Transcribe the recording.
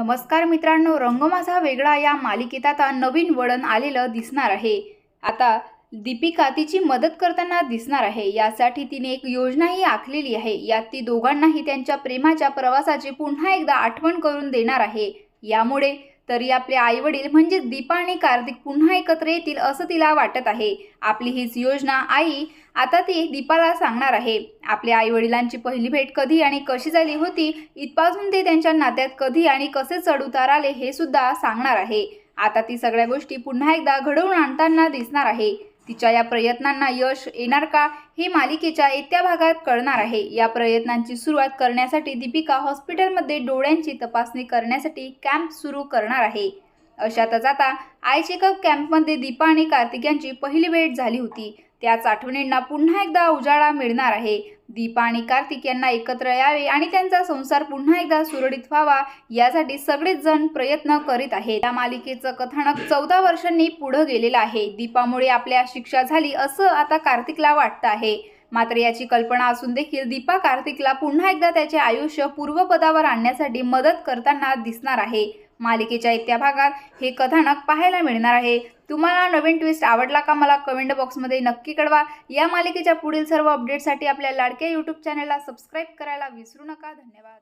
नमस्कार मित्रांनो, रंग माझा वेगळा या मालिकेत आता नवीन वळण आलेलं दिसणार आहे। आता दीपिका तिची मदत करताना दिसणार आहे। यासाठी तिने एक योजनाही आखलेली आहे। यात ती दोघांनाही त्यांच्या प्रेमाच्या प्रवासाची पुन्हा एकदा आठवण करून देणार आहे। यामुळे तरी आपले आई वडील म्हणजे दीपा आणि कार्तिक पुन्हा एकत्र येतील असं तिला वाटत आहे। आपली हीच योजना आई आता ती दीपाला सांगणार आहे। आपल्या आई वडिलांची पहिली भेट कधी आणि कशी झाली होती, इथपासून ते त्यांच्या नात्यात कधी आणि कसे चढउतार आले हे सुद्धा सांगणार आहे। आता ती सगळ्या गोष्टी पुन्हा एकदा घडवून आणताना दिसणार आहे। तिच्या या प्रयत्नांना यश येणार का हे मालिकेच्या येत्या भागात कळणार आहे। या प्रयत्नांची सुरुवात करण्यासाठी दीपिका हॉस्पिटलमध्ये डोळ्यांची तपासणी करण्यासाठी कॅम्प सुरू करणार आहे। अशातच आता आय चेकअप कॅम्पमध्ये दीपा आणि कार्तिक यांची पहिली भेट झाली होती। त्याच आठवणींना पुन्हा एकदा उजाळा मिळणार आहे। दीपा आणि कार्तिक यांना एकत्र यावे आणि त्यांचा संसार पुन्हा एकदा सुरळीत व्हावा यासाठी सगळेच जण प्रयत्न करीत आहेत। या मालिकेचं कथानक 14 वर्षांनी पुढे गेलेलं आहे। दीपामुळे आपल्या शिक्षा झाली असं आता कार्तिकला वाटतं आहे। मात्र याची कल्पना असून देखील दीपा कार्तिकला पुन्हा एकदा त्याचे आयुष्य पूर्वपदावर आणण्यासाठी मदत करताना दिसणार आहे। मालिकेच्या येत्या भागात हे कथानक पाहायला मिळणार आहे। तुम्हाला नवीन ट्विस्ट आवडला का, मला कमेंट बॉक्समध्ये नक्की कळवा। या मालिकेच्या पुढील सर्व अपडेट्ससाठी आपल्या लाडक्या यूट्यूब चॅनलला सबस्क्राईब करायला विसरू नका। धन्यवाद।